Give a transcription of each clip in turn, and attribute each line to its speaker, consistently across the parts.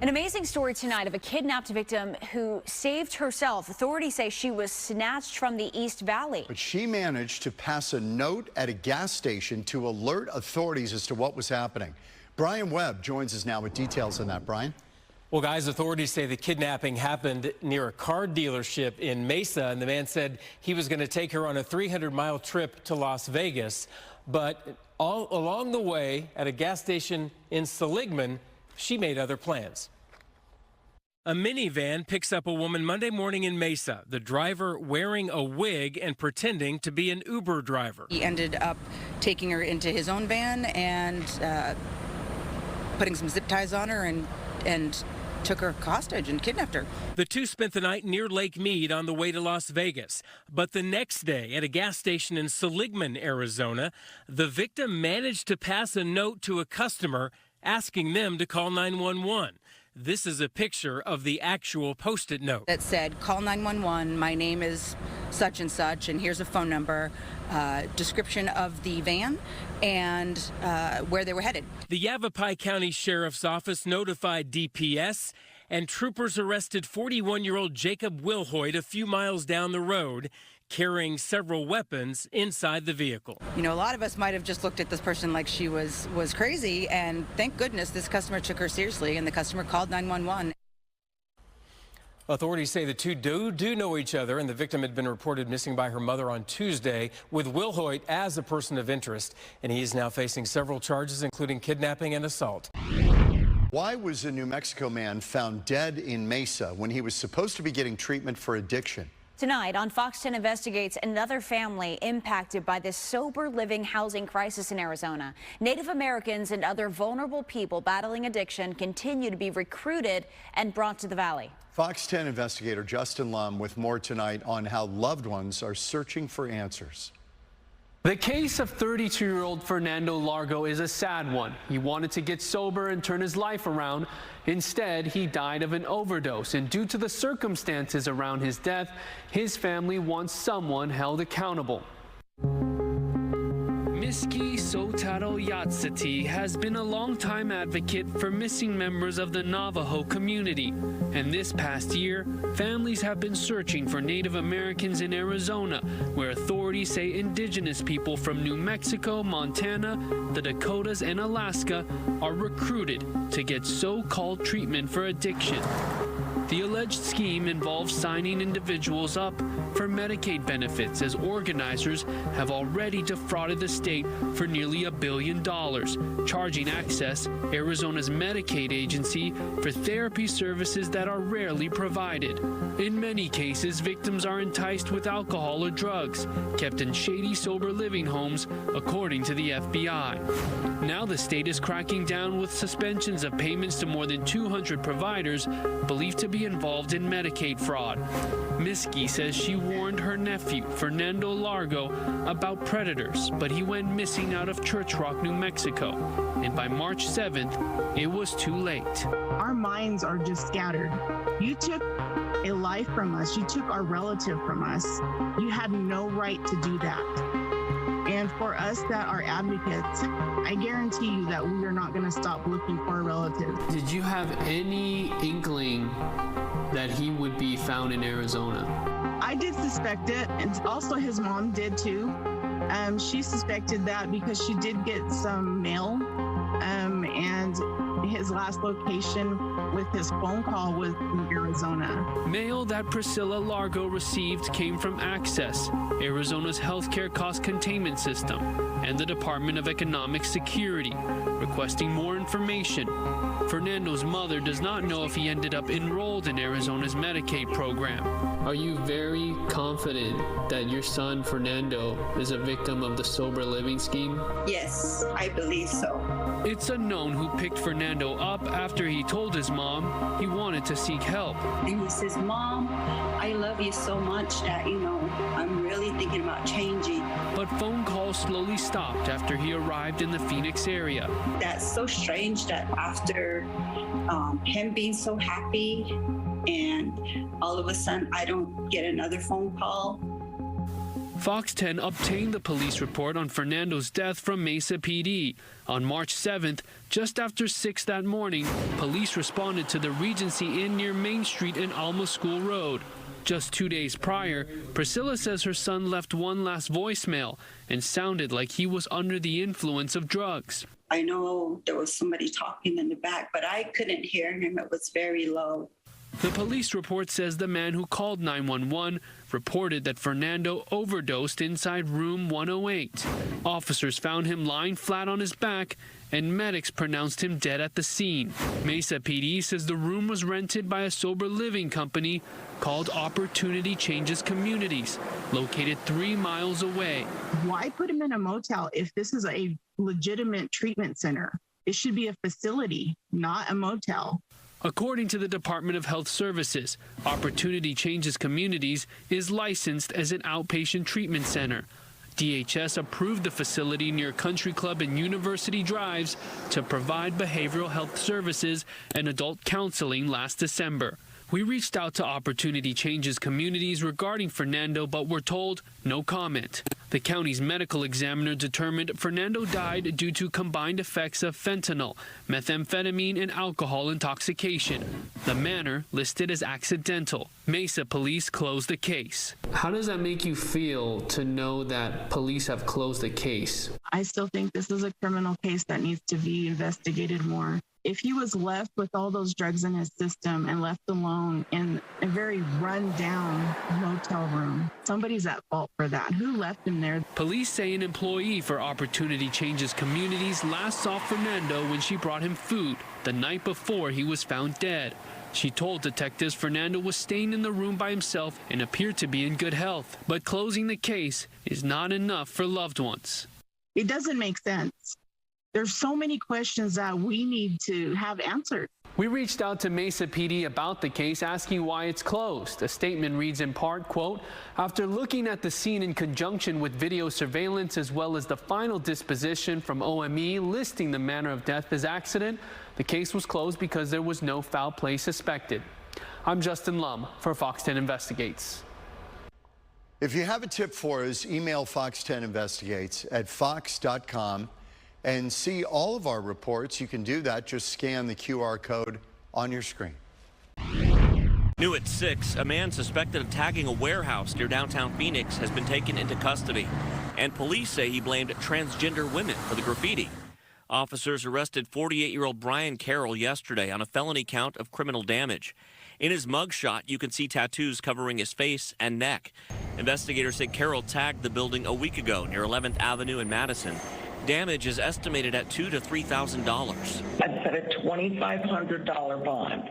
Speaker 1: An amazing story tonight of a kidnapped victim who saved herself. Authorities say she was snatched from the East Valley.
Speaker 2: But she managed to pass a note at a gas station to alert authorities as to what was happening. Brian Webb joins us now with details on that. Brian?
Speaker 3: Well, guys, authorities say the kidnapping happened near a car dealership in Mesa, and the man said he was going to take her on a 300-mile trip to Las Vegas. But all along the way, at a gas station in Seligman, she made other plans. A minivan picks up a woman Monday morning in Mesa, the driver wearing a wig and pretending to be an Uber driver.
Speaker 4: He ended up taking her into his own van and putting some zip ties on her and took her hostage and kidnapped her.
Speaker 3: The two spent the night near Lake Mead on the way to Las Vegas. But the next day, at a gas station in Seligman, Arizona, the victim managed to pass a note to a customer asking them to call 911. This is a picture of the actual Post-it note.
Speaker 4: That said, call 911, my name is such and such, and here's a phone number, description of the van, and where they were headed.
Speaker 3: The Yavapai County Sheriff's Office notified DPS, and troopers arrested 41-year-old Jacob Wilhoit a few miles down the road, carrying several weapons inside the vehicle.
Speaker 4: You know, a lot of us might have just looked at this person like she was crazy, and thank goodness this customer took her seriously, and the customer called 911.
Speaker 3: Authorities say the two do know each other, and the victim had been reported missing by her mother on Tuesday, with Wilhoit as a person of interest, and he is now facing several charges, including kidnapping and assault.
Speaker 2: Why was a New Mexico man found dead in Mesa when he was supposed to be getting treatment for addiction?
Speaker 1: Tonight on Fox 10 investigates another family impacted by this sober living housing crisis in Arizona. Native Americans and other vulnerable people battling addiction continue to be recruited and brought to the valley.
Speaker 2: Fox 10 investigator Justin Lum with more tonight on how loved ones are searching for answers.
Speaker 5: The case of 32-year-old Fernando Largo is a sad one. He wanted to get sober and turn his life around. Instead, he died of an overdose, and due to the circumstances around his death, his family wants someone held accountable. Miski Sotaro Yatsati has been a longtime advocate for missing members of the Navajo community. And this past year, families have been searching for Native Americans in Arizona, where authorities say indigenous people from New Mexico, Montana, the Dakotas, and Alaska are recruited to get so-called treatment for addiction. The alleged scheme involves signing individuals up for Medicaid benefits, as organizers have already defrauded the state for nearly $1 billion, charging Access, Arizona's Medicaid agency, for therapy services that are rarely provided. In many cases, victims are enticed with alcohol or drugs, kept in shady sober living homes, according to the FBI. Now the state is cracking down with suspensions of payments to more than 200 providers believed to be involved in Medicaid fraud. Miski says she warned her nephew, Fernando Largo, about predators, but he went missing out of Church Rock, New Mexico. And by March 7th, it was too late.
Speaker 6: Our minds are just scattered. You took a life from us. You took our relative from us. You had no right to do that. And for us that are advocates, I guarantee you that we are not going to stop looking for a relative.
Speaker 5: Did you have any inkling that he would be found in Arizona?
Speaker 6: I did suspect it, and also his mom did too. She suspected that because she did get some mail, and his last location with his phone call was in Arizona.
Speaker 5: Mail that Priscilla Largo received came from Access, Arizona's healthcare cost containment system, and the Department of Economic Security, requesting more information. Fernando's mother does not know if he ended up enrolled in Arizona's Medicaid program. Are you very confident that your son, Fernando, is a victim of the sober living scheme?
Speaker 7: Yes, I believe so.
Speaker 5: It's unknown who picked Fernando up after he told his mom he wanted to seek help.
Speaker 7: And he says, "Mom, I love you so much that, I'm really thinking about changing."
Speaker 5: But phone calls slowly stopped after he arrived in the Phoenix area.
Speaker 7: That's so strange that after him being so happy and all of a sudden I don't get another phone call.
Speaker 5: Fox 10 obtained the police report on Fernando's death from Mesa PD. On March 7th, just after 6 that morning, police responded to the Regency Inn near Main Street and Alma School Road. Just 2 days prior, Priscilla says her son left one last voicemail and sounded like he was under the influence of drugs.
Speaker 7: I know there was somebody talking in the back, but I couldn't hear him. It was very low.
Speaker 5: The police report says the man who called 911 reported that Fernando overdosed inside room 108. Officers found him lying flat on his back, and medics pronounced him dead at the scene. Mesa PD says the room was rented by a sober living company called Opportunity Changes Communities, located 3 miles away.
Speaker 6: Why put him in a motel if this is a legitimate treatment center? It should be a facility, not a motel.
Speaker 5: According to the Department of Health Services, Opportunity Changes Communities is licensed as an outpatient treatment center. DHS approved the facility near Country Club and University Drives to provide behavioral health services and adult counseling last December. We reached out to Opportunity Changes Communities regarding Fernando, but were told no comment. The county's medical examiner determined Fernando died due to combined effects of fentanyl, methamphetamine, and alcohol intoxication. The manner listed as accidental. Mesa police closed the case. How does that make you feel to know that police have closed the case?
Speaker 6: I still think this is a criminal case that needs to be investigated more. If he was left with all those drugs in his system and left alone in a very run-down motel room, somebody's at fault for that. Who left him there?
Speaker 5: Police say an employee for Opportunity Changes Communities last saw Fernando when she brought him food the night before he was found dead. She told detectives Fernando was staying in the room by himself and appeared to be in good health. But closing the case is not enough for loved ones.
Speaker 6: It doesn't make sense. There's so many questions that we need to have answered.
Speaker 5: We reached out to Mesa PD about the case, asking why it's closed. A statement reads in part, quote, after looking at the scene in conjunction with video surveillance as well as the final disposition from OME listing the manner of death as accident, the case was closed because there was no foul play suspected. I'm Justin Lum for Fox 10 Investigates.
Speaker 2: If you have a tip for us, email Fox 10 Investigates at fox.com. and see all of our reports. You can do that. Just scan the QR code on your screen.
Speaker 8: New at 6, a man suspected of tagging a warehouse near downtown Phoenix has been taken into custody. And police say he blamed transgender women for the graffiti. Officers arrested 48-year-old Brian Carroll yesterday on a felony count of criminal damage. In his mugshot, you can see tattoos covering his face and neck. Investigators say Carroll tagged the building a week ago near 11th Avenue in Madison. Damage is estimated at $2,000 to $3,000.
Speaker 9: I'd set a $2,500 bond.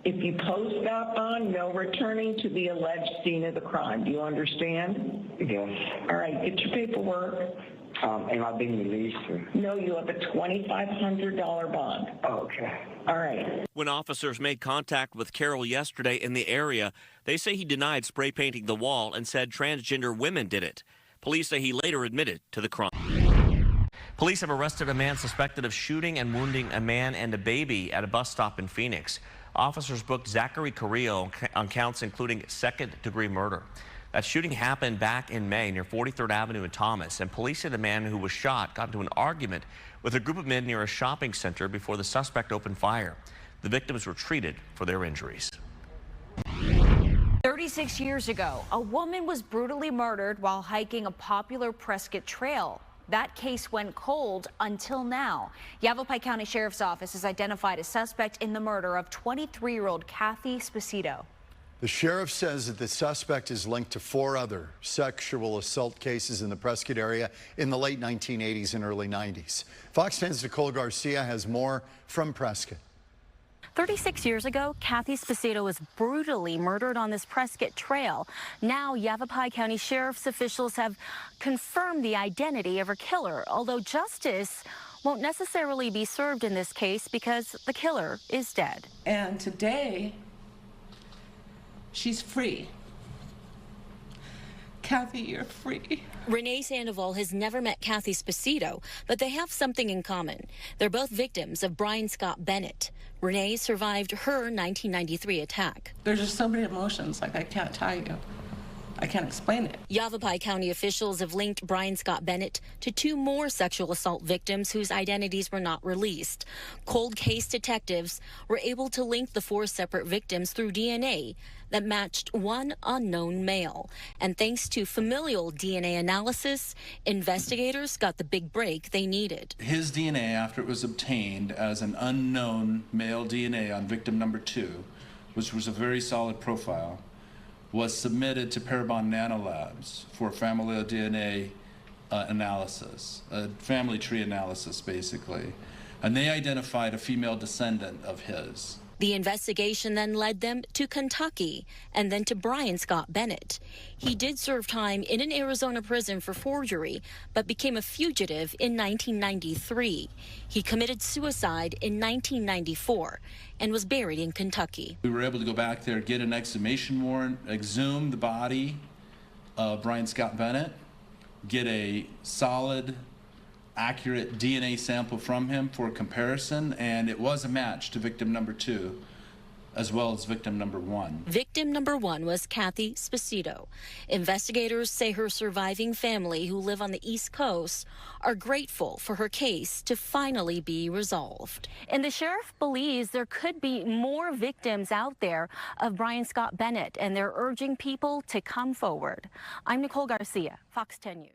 Speaker 9: If you post that bond, no returning to the alleged scene of the crime. Do you understand?
Speaker 10: Yes.
Speaker 9: All right, get your paperwork.
Speaker 10: Am I being released?
Speaker 9: No, you have a $2,500 bond.
Speaker 10: Oh, okay.
Speaker 9: All right.
Speaker 8: When officers made contact with Carroll yesterday in the area, they say he denied spray painting the wall and said transgender women did it. Police say he later admitted to the crime. Police have arrested a man suspected of shooting and wounding a man and a baby at a bus stop in Phoenix. Officers booked Zachary Carrillo on counts including second-degree murder. That shooting happened back in May near 43rd Avenue in Thomas, and police say the man who was shot got into an argument with a group of men near a shopping center before the suspect opened fire. The victims were treated for their injuries.
Speaker 1: 36 years ago, a woman was brutally murdered while hiking a popular Prescott trail. That case went cold until now. Yavapai County Sheriff's Office has identified a suspect in the murder of 23-year-old Cathy Sposito.
Speaker 2: The sheriff says that the suspect is linked to 4 other sexual assault cases in the Prescott area in the late 1980s and early 90s. Fox 10's Nicole Garcia has more from Prescott.
Speaker 11: 36 years ago, Cathy Sposito was brutally murdered on this Prescott trail. Now, Yavapai County Sheriff's officials have confirmed the identity of her killer, although justice won't necessarily be served in this case because the killer is dead.
Speaker 12: And today, she's free. Cathy, you're free.
Speaker 11: Renee Sandoval has never met Cathy Sposito, but they have something in common. They're both victims of Brian Scott Bennett. Renee survived her 1993 attack.
Speaker 12: There's just so many emotions, like I can't tell you. I can't explain it.
Speaker 11: Yavapai County officials have linked Brian Scott Bennett to 2 more sexual assault victims whose identities were not released. Cold case detectives were able to link the 4 separate victims through DNA that matched one unknown male. And thanks to familial DNA analysis, investigators got the big break they needed.
Speaker 13: His DNA, after it was obtained as an unknown male DNA on victim number 2, which was a very solid profile, was submitted to Parabon Nanolabs for familial DNA analysis, a family tree analysis basically. And they identified a female descendant of his.
Speaker 11: The investigation then led them to Kentucky and then to Brian Scott Bennett. He did serve time in an Arizona prison for forgery, but became a fugitive in 1993. He committed suicide in 1994 and was buried in Kentucky.
Speaker 13: We were able to go back there, get an exhumation warrant, exhume the body of Brian Scott Bennett, get a solid, accurate DNA sample from him for comparison, and it was a match to victim number 2 as well as victim number 1.
Speaker 11: Victim number 1 was Cathy Sposito. Investigators say her surviving family, who live on the East Coast, are grateful for her case to finally be resolved. And the sheriff believes there could be more victims out there of Brian Scott Bennett, and they're urging people to come forward. I'm Nicole Garcia, Fox 10 News.